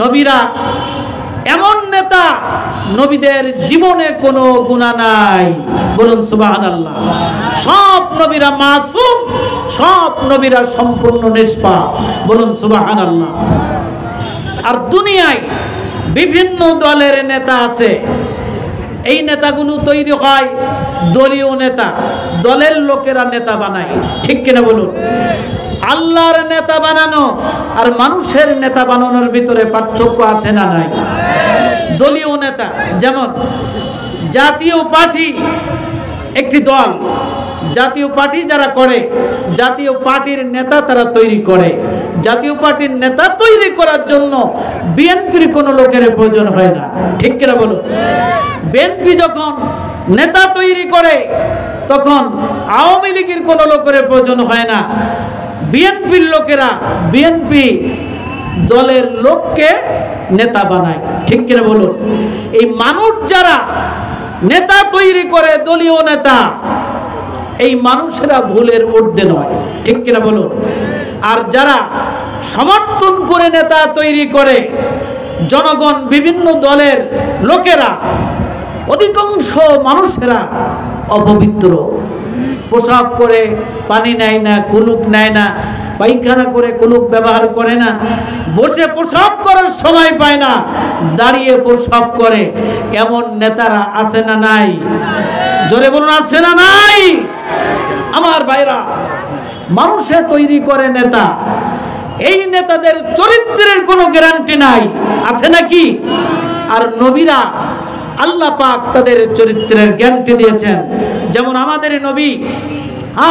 নবীরা এমন নেতা, নবীদের জীবনে কোনো গুনাহ নাই, বলুন সুবহানাল্লাহ। সব নবীরা মাসুম, সব নবীরা সম্পূর্ণ নিষ্পাপ, বলুন সুবহানাল্লাহ। আর দুনিয়ায় বিভিন্ন দলের নেতা আছে, এই নেতাগুলো তৈরি হয় দলীয় নেতা, দলের লোকেরা নেতা বানায়, ঠিক কিনা বলুন? আল্লাহর নেতা বানানো আর মানুষের নেতা বানানোর ভিতরে পার্থক্য আছে না নাই? দলীয় নেতা যেমন জাতীয় পার্টি একটি দল, জাতীয় পার্টি যারা করে, জাতীয় পার্টির নেতা তারা তৈরি করে। জাতীয় পার্টির নেতা তৈরি করার জন্য বিএনপির কোনো লোকের প্রয়োজন হয় না, ঠিক কিনা বলুন? বিএনপি যখন নেতা তৈরি করে তখন আওয়ামী লীগের কোনো লোকের প্রয়োজন হয় না। বিএনপির লোকেরা বিএনপি দলের লোককে নেতা বানায়, ঠিক কিনা বলুন? এই মানুষ যারা নেতা তৈরি করে, দলীয় নেতা, এই মানুষেরা ভুলের ঊর্ধ্বে নয়, ঠিক কিনা বলুন? আর যারা সমর্থন করে নেতা তৈরি করে, জনগণ, বিভিন্ন দলের লোকেরা, অধিকাংশ মানুষেরা অপবিত্র, পোশাক করে পানি নেয় না, কুলুক নেয় না, পায়খানা করে কুলুক ব্যবহার করে না, বসে প্রসাব করার সময় পায় না, দাঁড়িয়ে প্রসাব করে, এমন নেতারা আছে না নাই? জোরে বলুন, আছে না নাই? আমার ভাইরা, মানুষে তৈরি করে নেতা, এই নেতাদের চরিত্রের কোনো গ্যারান্টি নাই, আছে নাকি? আর নবীরা আল্লাহ পাক তাদের চরিত্রের গ্যারান্টি দিয়েছেন। যেমন আমাদের নবী,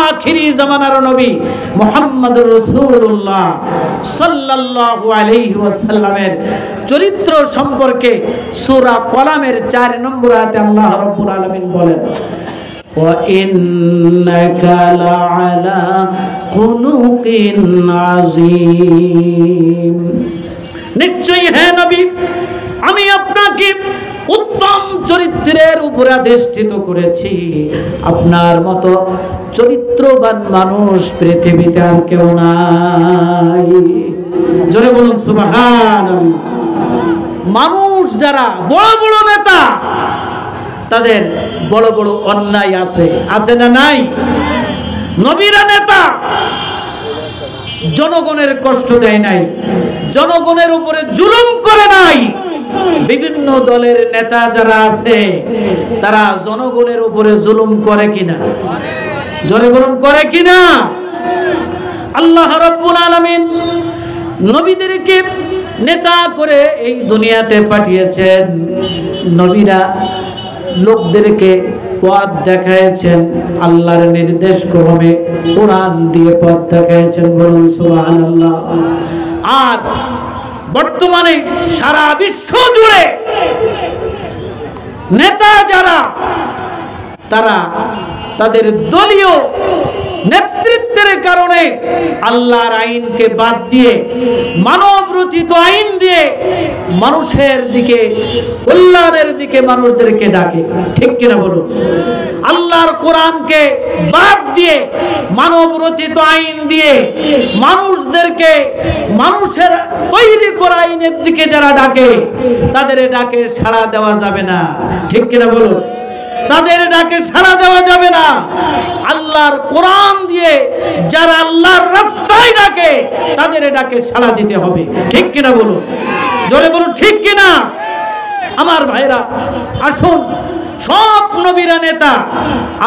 আখিরি জামানার নবী মুহাম্মদুর রাসূলুল্লাহ সাল্লাল্লাহু আলাইহি ওয়াসাল্লামের চরিত্র সম্পর্কে সূরা কলামের 4 নম্বর আয়াতে আল্লাহ রাব্বুল আলামিন বলেন, ওয়া ইন্নাকা লাআলা খুলুকিন আযীম। নিশ্চয়ই হে নবী, আমি আপনাকে উত্তম চরিত্রের উপরে অধিষ্ঠিত করেছি। আপনার মতো চরিত্রবান মানুষ পৃথিবীতে আর কেউ নাই। জোরে বলুন সুবহানাল্লাহ। মানুষ যারা বড় বড় নেতা, তাদের বড় বড় অন্যায় আছে, আছে না নাই? নবীরা নেতা, জনগণের কষ্ট দেয় নাই, জনগণের উপরে জুলুম করে নাই। বিভিন্ন দলের নেতা যারা আছে, তারা জনগণের উপরে জুলুম করে কিনা? জোরে বলুন, করে কিনা? আল্লাহ রাব্বুল আলামিন নবীদেরকে নেতা করে এই দুনিয়াতে পাঠিয়েছেন। নবীরা লোকদেরকে পথ দেখাইছেন, আল্লাহর নির্দেশ ক্রমে কোরআন দিয়ে পথ দেখাইছেন, বলুন সুবহানাল্লাহ। আর বর্তমানে সারা বিশ্ব জুড়ে নেতা যারা, তারা তাদের দলীয় নেতৃত্বের কারণে আল্লাহর আইনকে বাদ দিয়ে, মানব রচিত আইন দিয়ে মানুষের দিকে, কল্যাণের দিকে মানুষদেরকে ডাকে, ঠিক কিনা বলুন? আল্লাহর কোরআনকে বাদ দিয়ে, মানব রচিত আইন দিয়ে মানুষদেরকে, মানুষের তৈরি করা আইনের দিকে যারা ডাকে, তাদের ডাকে সাড়া দেওয়া যাবে না, ঠিক কিনা বলুন? তাদের ডাকে সাড়া দেওয়া যাবে না। আল্লাহর কোরআন দিয়ে যারা আল্লাহর রাস্তায় ডাকে, তাদের ডাকে সাড়া দিতে হবে, ঠিক কিনা বলুন? জোরে বলুন, ঠিক কিনা? আমার ভাইরা, আসুন, সব নবীরা নেতা।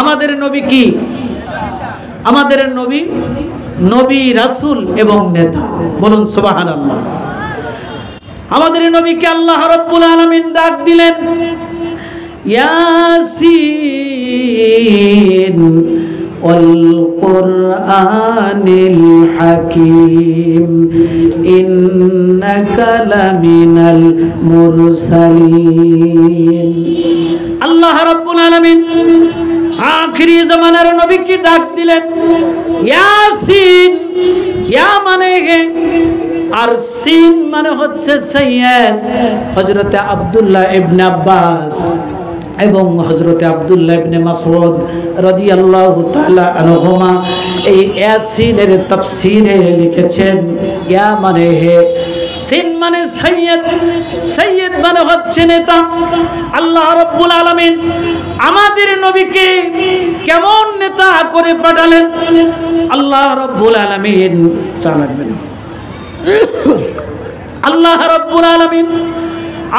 আমাদের নবী কি? আমাদের নবী নবী, রাসূল এবং নেতা, বলুন সুবহানাল্লাহ। আমাদের নবীকে আল্লাহ রাব্বুল আলামিন ডাক দিলেন, ইয়াসিন ওয়াল কুরআনিল হাকীম ইন্নাকা লামিনাল মুরসালিন। আল্লাহ রাব্বুল আলামিন আখিরি জামানার নবীকে ডাক দিলেন, ইয়াসিন। ইয়া মানে আর সিন মানে হচ্ছে সৈয়দ হযরত আব্দুল্লাহ ইবনে আব্বাস এবং হযরত আব্দুল্লাহ ইবনে মাসউদ রাদিয়াল্লাহু তাআলা আনহুমা এই ইয়াসিনের তাফসীরে লিখেছেন, ইয়া মানে হে সিন মানে সৈয়দ, সৈয়দ মানে হচ্ছে নেতা। আল্লাহ রাব্বুল আলামিন আমাদের নবীকে কেমন নেতা করে পাঠালেন? আল্লাহ রাব্বুল আলামিন জানাবেন। আল্লাহ রাব্বুল আলামিন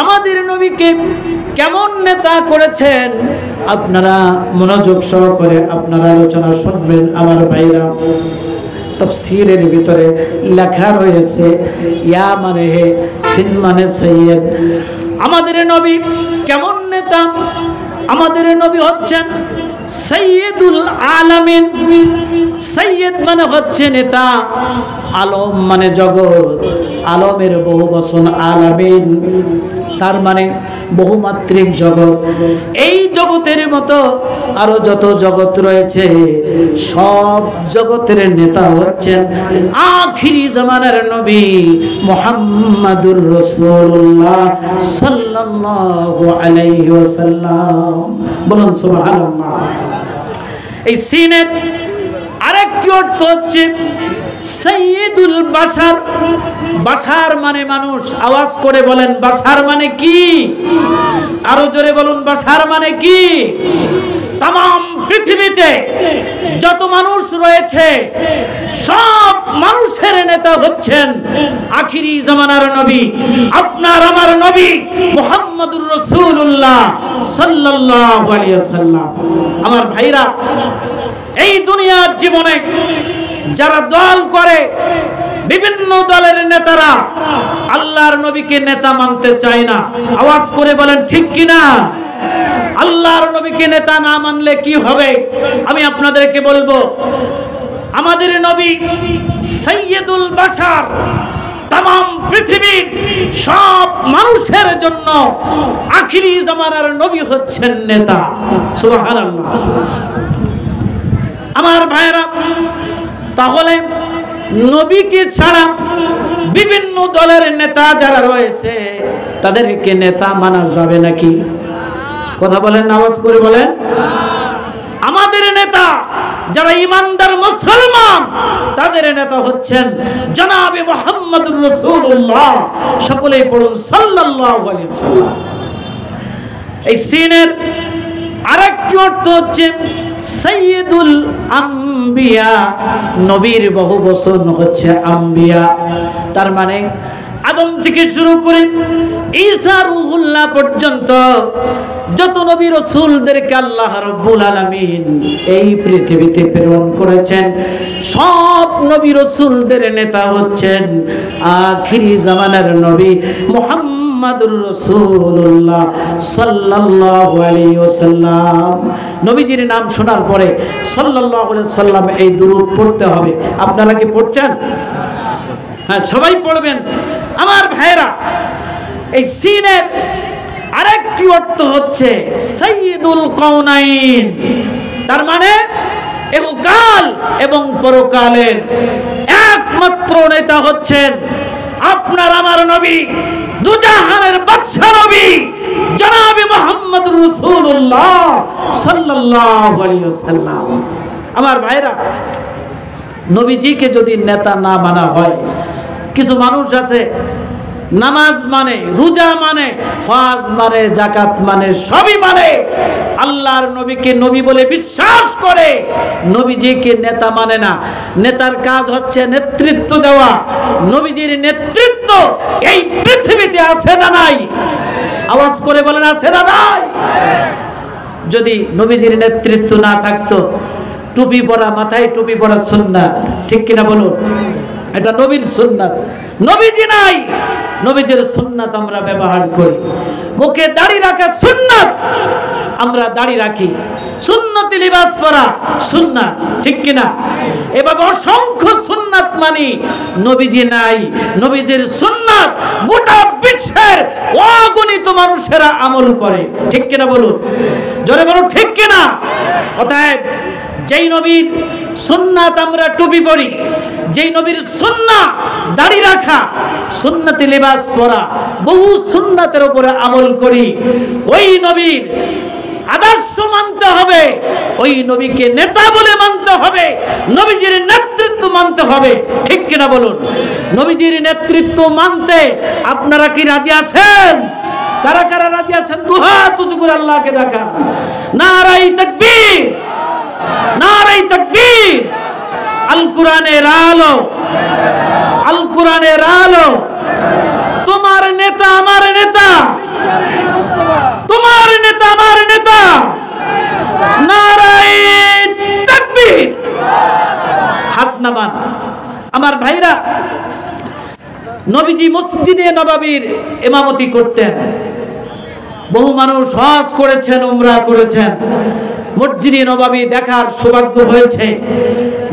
আমাদের নবীকে কেমন নেতা করেছেন, আপনারা মনোযোগ সহকারে আপনারা আলোচনা শুনবেন আমার ভাইরা। তাফসীরের ভিতরে লেখা রয়েছে ইয়া মানে হে, সিন মানে সৈয়দ। আমাদের নবী কেমন নেতা? আমাদের নবী হচ্ছেন সৈয়দুল আলামিন। সৈয়দ মানে হচ্ছে নেতা, আলম মানে জগৎ, আলমের বহু বচন আলামিন, তার মানে বহুমাত্রিক জগৎ। এই জগতের মতো আরো যত জগৎ রয়েছে সব জগতের নেতা হচ্ছেন আখিরি জামানার নবী মুহাম্মাদুর রাসূলুল্লাহ সাল্লাল্লাহু আলাইহি ওয়াসাল্লাম। বলুন সুবহানাল্লাহ। এই সিনের আরেকটি অর্থ হচ্ছে সাইয়্যিদুল বাশার। বাশার মানে মানুষ। আওয়াজ করে বলেন বাশার মানে কি? আরো জোরে বলুন বাশার মানে কি? তাম পৃথিবীতে যত মানুষ রয়েছে সব মানুষের নেতা হচ্ছেন আখিরি জামানার নবী, আপনার আমার নবী মুহাম্মদুর রাসূলুল্লাহ সাল্লাল্লাহু আলাইহি ওয়াসাল্লাম। আমার ভাইরা, এই দুনিয়ার জীবনে যারা দল করে, বিভিন্ন দলের নেতারা আল্লাহর নবীকে নেতা মানতে চায় না। আওয়াজ করে বলেন ঠিক কিনা? আল্লাহর নবীকে নেতা না মানলে কি হবে আমি আপনাদেরকে বলবো। আমাদের নবী সাইয়্যিদুল বাশার, তাম পৃথিবীর সব মানুষের জন্য আখিরি জামানার নবী হচ্ছেন নেতা। সুবহানাল্লাহ। আমার ভাইরা, তাহলে নবীকে ছাড়া বিভিন্ন দলের নেতা যারা রয়েছে তাদেরকে নেতা মানা যাবে নাকি? কথা বলেন, আওয়াজ করে বলেন। আমাদের নেতা যারা ইমানদার মুসলমান তাদের নেতা হচ্ছেন জনাবে মুহাম্মদুর রাসূলুল্লাহ। সকলেই পড়ুন সাল্লাল্লাহু আলাইহি ওয়াসাল্লাম। এই সিনের আরেকটি অর্থ হচ্ছে সাইয়্যিদুল আম্বিয়া। নবীর বহু বচন হচ্ছে আম্বিয়া, তার মানে আদম থেকে শুরু করে ঈসা রূহুল্লাহ পর্যন্ত যত নবী রাসূলদেরকে আল্লাহ রাব্বুল আলামিন এই পৃথিবীতে প্রেরণ করেছেন সব নবী রাসূলদের নেতা হচ্ছেন আখিরি জামানার নবী মুহাম্মাদুর রাসূলুল্লাহ সাল্লাল্লাহু আলাইহি ওয়াসাল্লাম। নবীজির নাম শোনার পরে সাল্লাল্লাহু আলাইহি ওয়াসাল্লাম এই দুরূদ পড়তে হবে। আপনারা কি পড়ছেন? হ্যাঁ, সবাই পড়বেন। আমার ভাইরা, এই সিনের আরেকটি অর্থ হচ্ছে সাইয়্যিদুল কাউনাইন, তার মানে ইহকাল এবং পরকালের একমাত্র নেতা হচ্ছেন আপনার আমার নবী, দুজাহানের বাদশা নবী জনাবে মুহাম্মদুর রাসূলুল্লাহ সাল্লাল্লাহু আলাইহি ওয়াসাল্লাম। আমার ভাইরা, নবীজিকে যদি নেতা না মানা হয়, কিছু মানুষ আছে নামাজ মানে, রোজা মানে, হজ মানে, যাকাত মানে, সবই মানে, আল্লাহর নবীকে নবী বলে বিশ্বাস করে, নবীজিকে নেতা মানে না। নেতার কাজ হচ্ছে নেতৃত্ব দেওয়া। নবীজির নেতৃত্ব এই পৃথিবীতে আছে না নাই? আওয়াজ করে বলেন আছে না নাই? যদি নবীজির নেতৃত্ব না থাকতো, টুপি পরা, মাথায় টুপি পরা সুন্নাত, ঠিক কিনা বলুন? এটা নবীর সুন্নাত। নবীজি নাই, নবীজির সুন্নাত আমরা ব্যবহার করি। মুখে দাড়ি রাখা সুন্নাত, আমরা দাড়ি রাখি। সুন্নতি লিবাস পরা সুন্নাত, ঠিক কিনা? এভাবে অসংখ্য সুন্নাত মানি। নবীজি নাই, নবীজির সুন্নাত গোটা বিশ্বের অগণিত মানুষেরা আমল করে, ঠিক কিনা বলুন? জোরে বলুন ঠিক কিনা? অতএব যেই নবীর সুন্নাত আমরা টুপি পরি, যেই নবীর সুন্নাত দাড়ি রাখা, সুন্নতি লিবাস পরা, বহু সুন্নাতের উপরে আমল করি, ওই নবীর আদর্শ মানতে হবে, ওই নবীকে নেতা বলে মানতে হবে, নবীজির নেতৃত্ব মানতে হবে। ঠিক কিনা বলুন? নবীজির নেতৃত্ব মানতে আপনারা কি রাজি আছেন? কারা কারা রাজি আছেন? দুহাত উঁচু করে আল্লাহকে দেখান। নারায়ে তাকবীর, নারায়ে তাকবীর। আল কোরআনের আলো, আল কোরআনের আলো। তোমার নেতা আমার নেতা, তোমার নেতা আমার নেতা। নারায়ে তাকবীর। হাত নামান। আমার ভাইরা, নবীজি মসজিদে নববীর ইমামতি করতেন। বহু মানুষ হজ করেছেন, উমরা করেছেন, মসজিদে নববী দেখার সৌভাগ্য হয়েছে,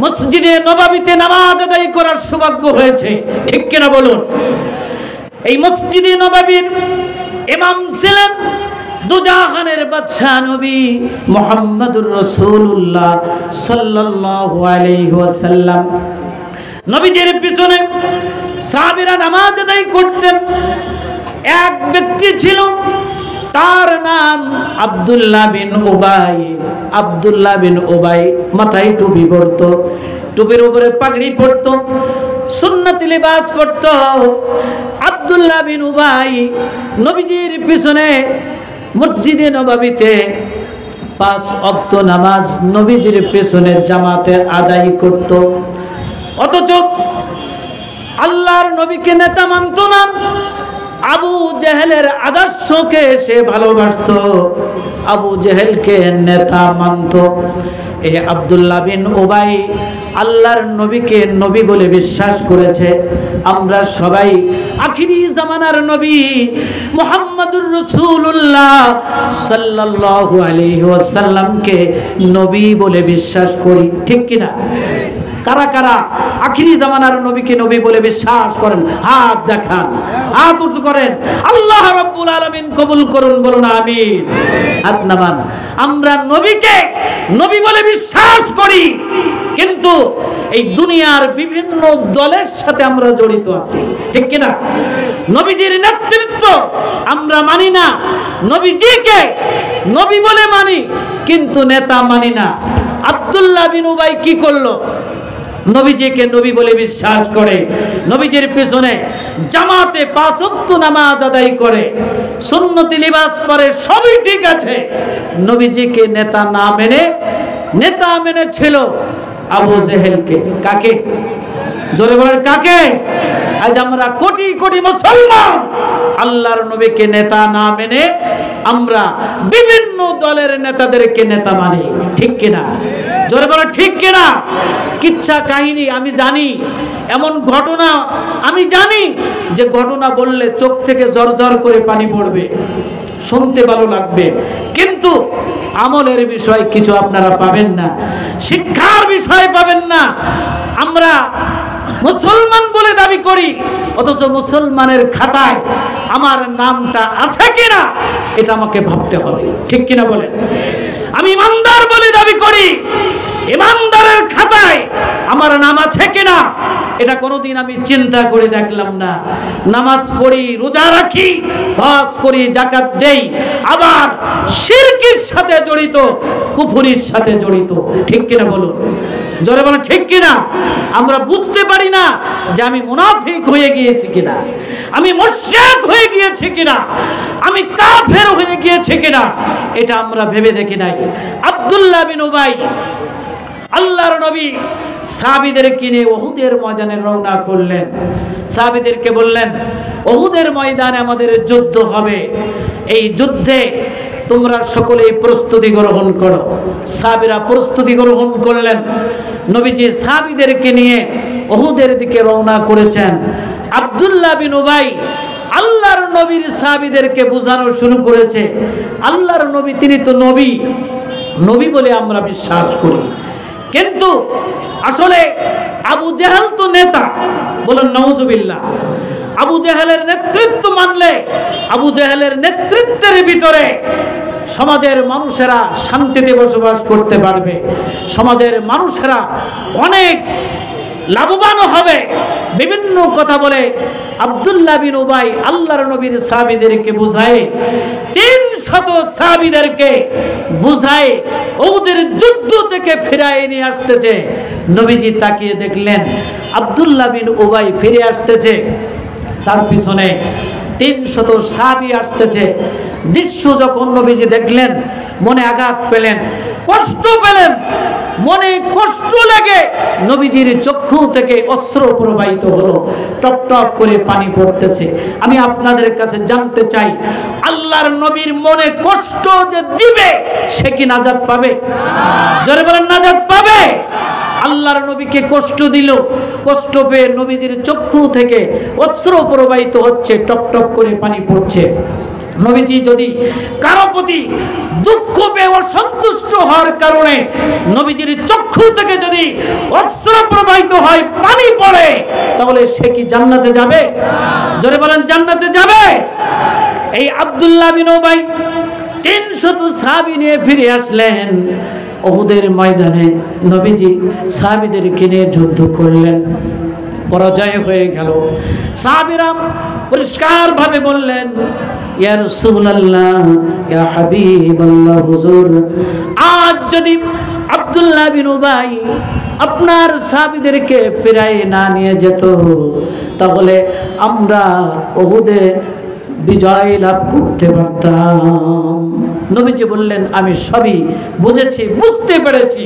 মসজিদে নববীতে নামাজ আদায় করার সৌভাগ্য হয়েছে। ঠিক কিনা বলুন? এই মসজিদে নববীর ইমাম ছিলেন দুজাহানের বাদশা নবী মুহাম্মদুর রাসূলুল্লাহ সাল্লাল্লাহু আলাইহি ওয়াসাল্লাম। নবীজির পিছনে সাহাবীরা নামাজ আদায় করতেন। এক ব্যক্তি ছিল, তার নাম আব্দুল্লাহ বিন উবাই। আব্দুল্লাহ বিন উবাই মাথায় টুপি পরতো, টুপির উপরে পাগড়ি পরতো, সুন্নতি লিবাস পরতো। আব্দুল্লাহ বিন উবাই নবীজির পিছনে মসজিদে নববীতে 5 ওয়াক্ত নামাজ নবীজির পেছনে জামাতে আদায় করত। অথচ আল্লাহর নবীকে নেতা মানত না, আবু জেহেলের আদর্শকে সে ভালোবাসত, আবু জেহেলকে নেতা মানত। এই আব্দুল্লাহ বিন উবাই আল্লাহর নবীকে নবী বলে বিশ্বাস করেছে। আমরা সবাই আখিরি জামানার নবী মুহাম্মদুর রাসূলুল্লাহ সাল্লাল্লাহু আলাইহি ওয়াসাল্লামকে নবী বলে বিশ্বাস করি। ঠিক কিনা? কারা কারা আখিরি জামানার নবীকে নবী বলে বিশ্বাস করেন? হাত দেখান, হাত উঁচু করেন। আল্লাহ রাব্বুল আলামিন কবুল করুন, বলুন আমিন। হাত নামান। আমরা নবীকে নবী বলে বিশ্বাস করি, কিন্তু এই দুনিয়ার বিভিন্ন দলের সাথে আমরা জড়িত আছি। ঠিক কিনা? নবীজির নেতৃত্ব আমরা মানি না, নবীজিকে নবী বলে মানি, কিন্তু নেতা মানি না। আব্দুল্লাহ বিন উবাই কি করলো? নবীজিকে নবী বলে বিশ্বাস করে, নবীজির পিছনে জামাতে 5 ওয়াক্ত নামাজ আদায় করে, সুন্নতি লিবাস পরে, সবই ঠিক আছে। নবীজিকে নেতা না মেনে, নেতা মেনেছিল আবু জেহেলকে। কাকে? জোরে বলেন কাকে? আজ আমরা কোটি কোটি মুসলমান আল্লাহর নবীকে নেতা না মেনে আমরা বিভিন্ন দলের নেতাদেরকে নেতা মানি। ঠিক কিনা? জোরে বলেন ঠিক কিনা? কিচ্ছা কাহিনী আমি জানি, এমন ঘটনা আমি জানি যে ঘটনা বললে চোখ থেকে ঝরঝর করে পানি পড়বে, শুনতে ভালো লাগবে, কিন্তু আমলের বিষয় কিছু আপনারা পাবেন না, শিক্ষার বিষয় পাবেন না। আমরা মুসলমান বলে দাবি করি, অথচ মুসলমানের খাতায় আমার নামটা আছে কিনা এটা আমাকে ভাবতে হবে। ঠিক কিনা বলেন? আমি ইমানদার বলে দাবি করি, ইমানদারের খাতায় আমার নাম আছে কিনা এটা কোনোদিন আমি চিন্তা করে দেখলাম না। নামাজ পড়ি, রোজা রাখি, হজ করি, যাকাত দেই, আবার শিরকের সাথে জড়িত, কুফরির সাথে জড়িত। ঠিক কিনা বলুন? জোরে বলেন ঠিক কিনা? আমরা বুঝতে পারি না যে আমি মুনাফিক হয়ে গিয়েছি কিনা, আমি মুশরিক হয়ে গিয়েছি কিনা, আমি কাফের হয়ে গিয়েছি কিনা, এটা আমরা ভেবে দেখি নাই। আব্দুল্লাহ বিন উবাই আল্লাহর নবী সাহাবীদেরকে নিয়ে উহুদের ময়দানে রওনা করলেন। সাহাবীদেরকে বললেন, উহুদের ময়দানে আমাদের যুদ্ধ হবে, এই যুদ্ধে তোমরা সকলেই প্রস্তুতি গ্রহণ করো। সাহাবীরা প্রস্তুতি গ্রহণ করলেন। নবীজি সাহাবীদেরকে নিয়ে উহুদের দিকে রওনা করেছেন। আব্দুল্লাহ বিন উবাই আল্লাহর নবীর সাহাবীদেরকে বোঝানো শুরু করেছে, আল্লাহর নবী তিনি তো নবী, নবী বলে আমরা বিশ্বাস করি, কিন্তু আসলে আবু জেহেল তো নেতা। বলুন নাউজুবিল্লাহ। আবু জেহেলের নেতৃত্ব মানলে, আবু জেহেলের নেতৃত্বের ভিতরে সমাজের মানুষেরা শান্তিতে বসবাস করতে পারবে, সমাজের মানুষেরা অনেক লাভবান হবে বিভিন্ন কথা বলে আব্দুল্লাহ বিন উবাই আল্লাহর নবীর সাহাবীদেরকে বুঝায়, 300 সাহাবীদেরকে বুঝায় ওদের যুদ্ধ থেকে ফিরায় নিয়ে আসতেছে। নবীজি তাকিয়ে দেখলেন আব্দুল্লাহ বিন উবাই ফিরে আসতেছে, তার পিছনে 300 সাহাবী আসতেছে। দৃশ্য যখন নবীজি দেখলেন মনে আঘাত পেলেন, কষ্ট পেলেন, মনে কষ্ট লাগে। নবীজির চক্ষু থেকে অশ্রু প্রবাহিত হলো, টপ টপ করে পানি পড়তেছে। আমি আপনাদের কাছে জানতে চাই, আল্লাহর নবীর মনে কষ্ট যে দিবে সে কি নাজাত পাবে? জোরে বলেন নাজাত পাবে? আল্লাহর নবীকে কষ্ট দিল, কষ্ট পেয়ে নবীজির চক্ষু থেকে অশ্রু প্রবাহিত হচ্ছে, টপ টপ করে পানি পড়ছে। নবীজি যদি কারো প্রতি দুঃখ পেয়ে অসন্তুষ্ট হওয়ার কারণে নবীজির চক্ষু থেকে যদি অশ্রু প্রবাহিত হয়, পানি পড়ে, তাহলে সে কি জান্নাতে যাবে? জোরে বলেন জান্নাতে যাবে? এই আব্দুল্লাহ বিন উবাই 300 সাহাবী নিয়ে ফিরে আসলেন। উহুদের ময়দানে নবীজি সাহাবীদেরকে নিয়ে যুদ্ধ করলেন, পরাজয় হয়ে গেল। সাহাবীরা পরিষ্কার ভাবে বললেন, ইয়া রাসূলুল্লাহ, ইয়া হাবিবাল্লাহ, হুজুর, আজ যদি আব্দুল্লাহ বিন উবাই আপনার সাহাবীদেরকে ফিরায় না নিয়ে যেত, তাহলে আমরা উহুদে বিজয় লাভ করতে পারতাম। নবীজি বললেন, আমি সবই বুঝেছি, বুঝতে পেরেছি।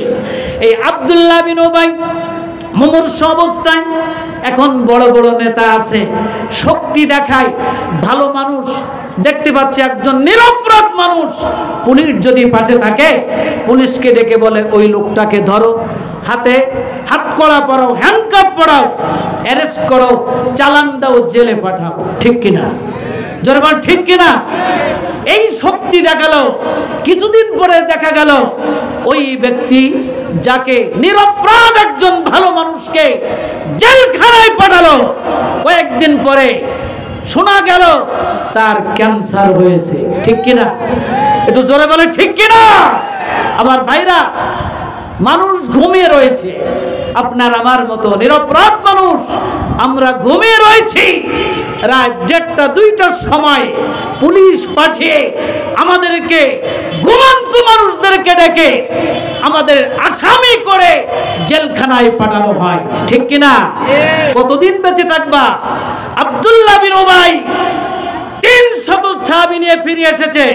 এই আব্দুল্লাহ বিন উবাই মুমূর্ষ অবস্থায়, এখন বড় বড় নেতা আছে, শক্তি দেখায়, ভালো মানুষ দেখতে পাচ্ছে একজন নিরপরাধ মানুষ, পুলিশ যদি পাশে থাকে পুলিশকে ডেকে বলে ওই লোকটাকে ধরো, হাতে হাত কড়া পরাও, হ্যান্ডকাপ পরাও, অ্যারেস্ট করো, চালান দাও, জেলে পাঠাও। ঠিক কিনা? জোরে বল ঠিক কিনা? এই শক্তি দেখালো। কিছুদিন পরে দেখা গেল ওই ব্যক্তি যাকে নিরপরাধ একজন ভালো মানুষকে জেলখানায় পাঠালো, কয়েকদিন পরে শোনা গেল তার ক্যান্সার হয়েছে। ঠিক কিনা? একটু জোরে বলে ঠিক কিনা? আমার ভাইরা, মানুষ ঘুমিয়ে রয়েছে, আপনার আমার মতো নিরপরাধ মানুষ আমরা ঘুমিয়ে রয়েছি। রাত 1টা 2টার সময় পুলিশ পাঠিয়ে আমাদেরকে, ঘুমন্ত মানুষদেরকে ডেকে আমাদের আসামি করে জেলখানায় পাঠানো হয়। ঠিক কিনা? কতদিন বেঁচে থাকবা? আব্দুল্লাহ বিন উবাই 300 সাহাবী নিয়ে ফিরে এসেছে,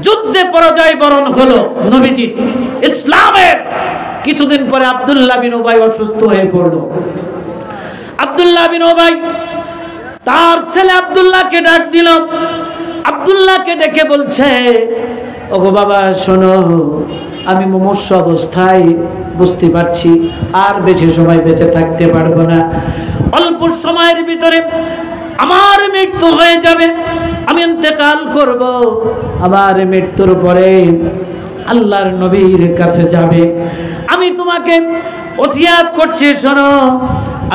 যুদ্ধে পরাজয় বরণ হলো নবীজি ইসলামের। কিছুদিন পরে আব্দুল্লাহ বিন উবাই অসুস্থ হয়ে পড়ল। আব্দুল্লাহ বিন উবাই তার ছেলে আব্দুল্লাহকে ডাক দিল। আব্দুল্লাহকে ডেকে বলছে, ওগো বাবা শোনো, আমি মুমূর্ষ অবস্থায়, বুঝতে পারছি আর বেশি সময় বেঁচে থাকতে পারবো না, অল্প সময়ের ভিতরে আমার মৃত্যু হয়ে যাবে, আমি ইন্তেকাল করব। আমার মৃত্যুর পরে আল্লাহর নবীর কাছে যাবে। আমি তোমাকে ওসিয়াত করছি, শোনো।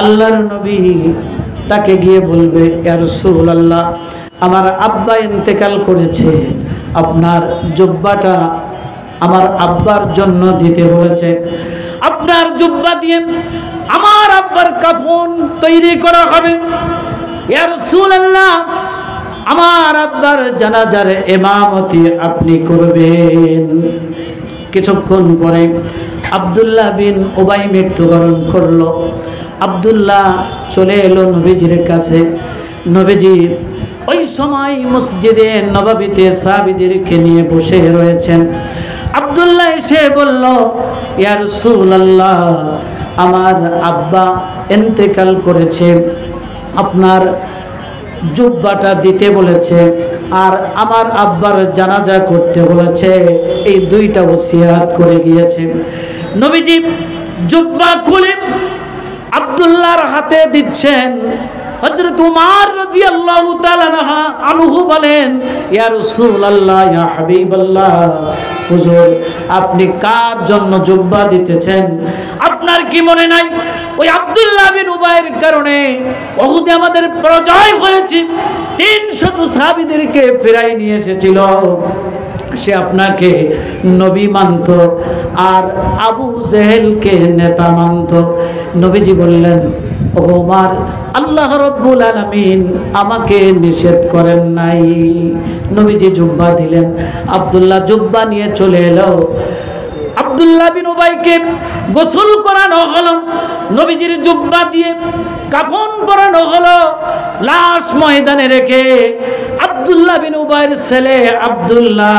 আল্লাহর নবী তাকে গিয়ে বলবে, ইয়া রাসূলুল্লাহ, আমার আব্বা ইন্তেকাল করেছে, আপনার জুব্বাটা আমার আব্বার জন্য দিতে বলেছে, আপনার জুব্বা দিয়ে আমার আব্বার কাফন তৈরি করা হবে। ইয়া রাসূলুল্লাহ, আমার আব্বার জানাজার ইমামতি আপনি করবেন। কিছুক্ষণ পরে আব্দুল্লাহ বিন উবাই মৃত্যুবরণ করলো। আব্দুল্লাহ চলে এলো নবীজির কাছে। নবীজি ওই সময় মসজিদে নববীতে সাহাবীদেরকে নিয়ে বসে রয়েছেন। আব্দুল্লাহ এসে বলল, ইয়া রাসূলুল্লাহ, আমার আব্বা ইন্তেকাল করেছে, আপনার জুব্বাটা দিতে বলেছে আর আমার আব্বার জানাজা করতে বলেছে, এই দুইটা ওসিয়াত করে গিয়েছে। নবীজি জুব্বা খুলে আব্দুল্লাহর হাতে দিচ্ছেন। হযরত উমর রাদিয়াল্লাহু তাআলা আনহু বলেন, ইয়া রাসূলুল্লাহ, ইয়া হাবিবাল্লাহ, হুজুর আপনি কার জন্য জুব্বা দিতেছেন? আপনার কি মনে নাই ওই আব্দুল্লাহ বিন উবাইয়ের কারণে উহুদে আমাদের পরাজয় হয়েছে, 300 সাহাবীদেরকে ফিরাই নিয়ে এসেছিল। সে আপনাকে নবী মানত আর আবু জেহেলকে নেতা মানত। নবীজি বললেন, ও ওমর, আল্লাহ রাব্বুল আলামিন আমাকে নিষেধ করেন নাই। নবীজি জুব্বা দিলেন, আব্দুল্লাহ জুব্বা নিয়ে চলে এলো। আব্দুল্লাহ বিন উবাইকে গোসল করানো হলো, নবীজির জুব্বা দিয়ে কাফন পরানো হলো। লাশ ময়দানে রেখে আব্দুল্লাহ বিন উবাইয়ের ছেলে আব্দুল্লাহ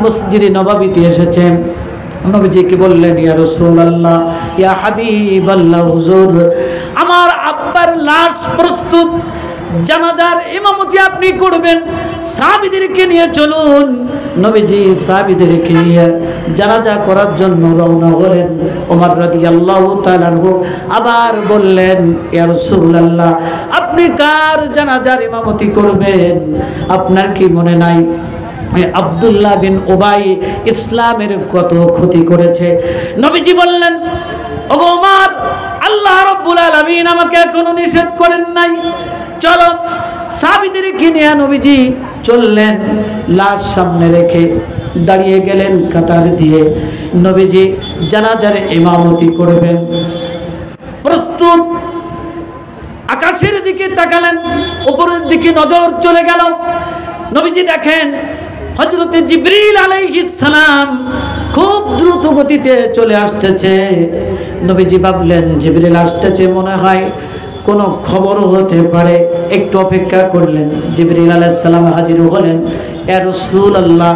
মসজিদে নববীতে এসেছেন। নবীজিকে বললেন, ইয়া রাসূলুল্লাহ, ইয়া হাবিবাল্লাহ, হুজুর আমার আব্বার লাশ প্রস্তুত, জানাজার ইমামতি আপনি করবেন, সাহাবীদেরকে নিয়ে চলুন। নবীজি সাহাবীদেরকে নিয়ে জানাজা করার জন্য রওনা হলেন। ওমর রাদিয়াল্লাহু তাআলা আনহু আবার বললেন, ইয়া রাসূলুল্লাহ, আপনি কার জানাজার ইমামতি করবেন? আপনার কি মনে নাই আব্দুল্লাহ বিন উবাই ইসলামের কত ক্ষতি করেছে? নবীজি বললেন, ও ওমর, আল্লাহ রাব্বুল আলামিন আমাকে এখনো নিষেধ করেন নাই, চলো। সাহাবীদেরকে নিয়ে নবীজি চললেন, লাশ সামনে রেখে দাঁড়িয়ে গেলেন কাতার দিয়ে। নবীজি জানাজার ইমামতি করবেন, প্রস্তুত। আকাশের দিকে তাকালেন, উপরের দিকে নজর চলে গেল। নবীজি দেখেন হযরতে জিবরিল আলাইহিস সালাম খুব দ্রুত গতিতে চলে আসতেছে। নবীজি ভাবলেন, জিবরিল আসতেছে, মনে হয় কোনো খবর হতে পারে। একটু অপেক্ষা করলেন, জিবরিল আলাইহিস সালাম হাজির হলেন। ইয়া রাসূলুল্লাহ,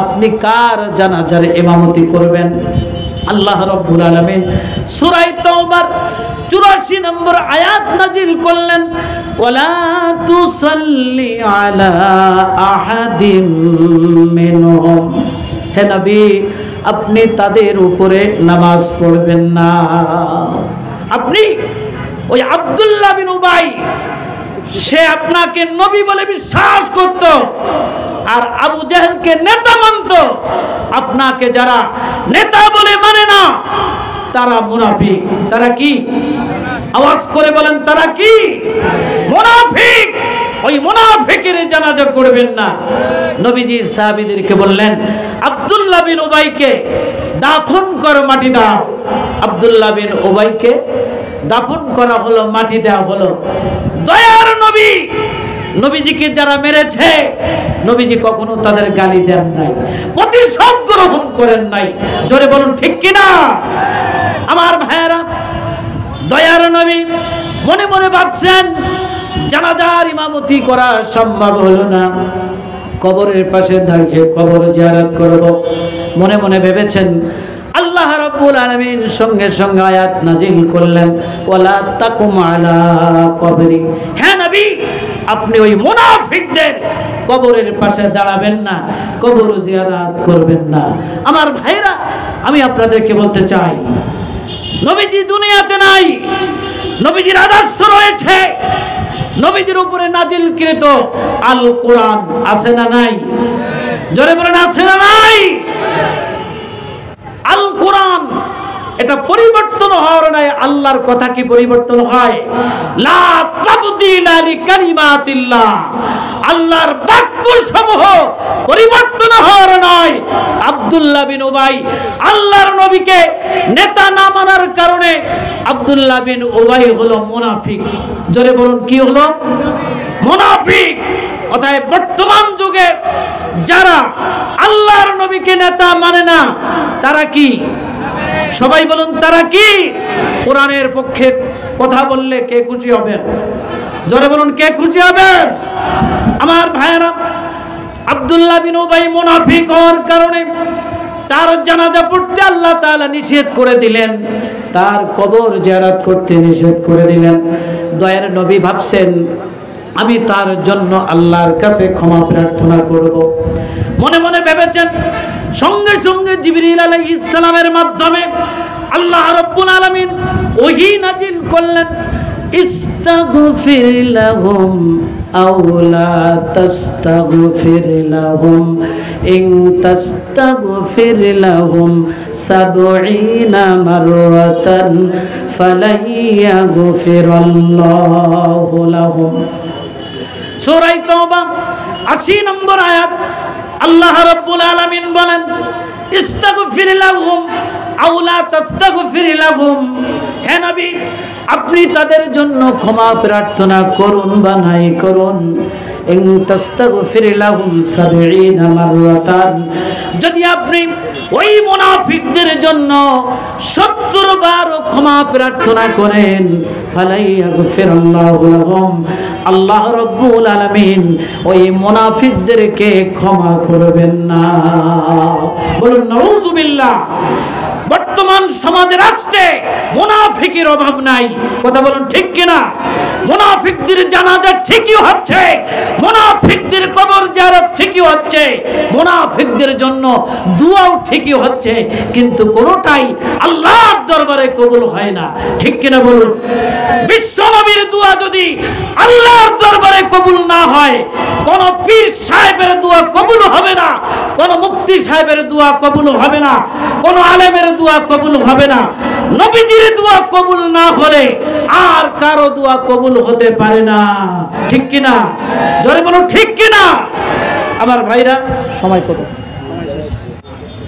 আপনি কার জানাজার ইমামতি করবেন? আল্লাহ রাব্বুল আলামিন সূরা তাওবার 84 নম্বর আয়াত নাজিল করলেন, ওয়ালা তুসাল্লি আলা আহাদিম মিনহুম, হে নবী আপনি তাদের উপরে নামাজ পড়বেন না। আপনি ওই আব্দুল্লাহ বিন উবাই, সে আপনাকে নবী বলে বিশ্বাস করত আর আবু জেহেলকে নেতা মানত। আপনাকে যারা নেতা বলে মানে না তারা মুনাফিক। তারা কি? আওয়াজ করে বলেন, তারা কি? মুনাফিক। ওই মুনাফিকের জানাজা করবেন না। নবীজি সাহাবীদেরকে বললেন, আব্দুল্লাহ বিন উবাইকে দাফন করো, মাটি দাও। আব্দুল্লাহ বিন উবাইকে দাফন করা হলো, মাটি দেওয়া হলো। দয়ার নবী, নবীজিকে যারা মেরেছে নবীজি কখনো তাদের গালি দেন নাই, প্রতিশোধ গ্রহণ করেন নাই। জোরে বলুন ঠিক কিনা? আমার ভাইয়েরা, দয়ার নবী মনে মনে ভাবছেন জানাজার ইমামতি করা সম্ভব হলো না, কবরের পাশে দাঁড়িয়ে কবর জিয়ারত করব। মনে মনে ভেবেছেন। আল্লাহ রাব্বুল আলামিন সঙ্গে সঙ্গে আয়াত নাজিল করলেন, ওয়ালা তাকুম আলা কবরি, হে নবী আপনি ওই মুনাফিকদের কবরের পাশে দাঁড়াবেন না, কবর জিয়ারত করবেন না। আমার ভাইরা, আমি আপনাদেরকে বলতে চাই, নবীজি দুনিয়াতে নাই, নবীজির আদর্শ রয়েছে, নবীজির উপরে নাজিলকৃত আল কোরআন আছে না নাই? জোরে বলেন, আছে না নাই? আল কোরআন এটা পরিবর্তন হওয়ার নাই। আল্লাহর কথা কি পরিবর্তন হয়? লা তাবদীলা লিকালিমাতিল্লাহ, আল্লাহর বাক্য সমূহ পরিবর্তন হওয়ার নয়। আব্দুল্লাহ বিন উবাই আল্লাহর নবীকে নেতা না মানার কারণে আব্দুল্লাহ বিন উবাই হলো মুনাফিক। জোরে বলুন, কি হলো? মুনাফিক। অতএব বর্তমান যুগে যারা আল্লাহর নবীকে নেতা মানে না তারা কি? সবাই বলুন, তারা কি? কোরআনের পক্ষে কথা বললে কে খুশি হবেন? জোরে বলুন, কে খুশি হবেন? আমার ভাইয়েরা, আব্দুল্লাহ বিন উবাই মুনাফিক হওয়ার কারণে তার জানাজা পড়তে আল্লাহ তাআলা নিষেধ করে দিলেন, তার কবর জিয়ারত করতে নিষেধ করে দিলেন। দয়ার নবী ভাবছেন আমি তার জন্য আল্লাহর কাছে ক্ষমা প্রার্থনা করব। মনে মনে ভেবেছেন। সঙ্গে সঙ্গে জিবরিল আলাইহিস সালামের মাধ্যমে আল্লাহ রাব্বুল আলামিন ওহী নাজিল করলেন, ইস্তাগফির লাহুম আও লা তাস্তাগফির লাহুম ইন তাস্তাগফির লাহুম ৭০ মাররাতান ফালাই ইয়াগফিরাল্লাহু লাহুম। সূরা তাওবা ৮০ নম্বর আয়াত। আল্লাহ রাব্বুল আলামিন বলেন ইস্তাগফির লাহুম আও লা তাস্তাগফির লাহুম, হে নবী আপনি তাদের জন্য ক্ষমা প্রার্থনা করুন বা নাই করুন, ইন তাস্তাগফির লাহুম 70 মাররাতান, যদি আপনি ওই মুনাফিকদের জন্য 70 বার ক্ষমা প্রার্থনা করেন, ফালাই ইয়াগফিরুল্লাহু লাহুম, আল্লাহ রাব্বুল আলামিন ওই মুনাফিকদেরকে ক্ষমা করবেন না। বলুন নাউযুবিল্লাহ। বর্তমান সমাজে রাষ্ট্রে মুনাফিকের অভাব নাই, কথা বলুন ঠিক কিনা? মুনাফিকদের জানাজা ঠিকই হচ্ছে, মুনাফিকদের কবর জিয়ারত ঠিকই হচ্ছে, মুনাফিকদের জন্য দোয়াও ঠিকই হচ্ছে, কিন্তু কোনোটাই আল্লাহর দরবারে কবুল হয় না, ঠিক কিনা বলুন? বিশ্ব নবীর দোয়া যদি আল্লাহর দরবারে কবুল না হয়, কোন পীর সাহেবের দোয়া কবুল হবে না, কোন মুফতি সাহেবের দোয়া কবুল হবে না, কোন আলেমের দোয়া কবুল হবে না। নবীজির দোয়া কবুল না হলে আর কারো দোয়া কবুল হতে পারে না, ঠিক কিনা? জোরে বলুন ঠিক কিনা? আমার ভাইরা, সময় কত?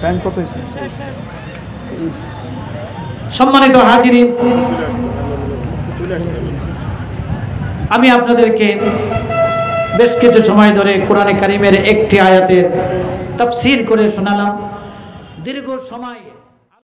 টাইম কত হয়েছে? সম্মানিত হাজিরিন, আমি আপনাদেরকে বেশ কিছু সময় ধরে কোরআনে কারিমের একটি আয়াতের তাফসীর করে শোনালাম। দীর্ঘ সময়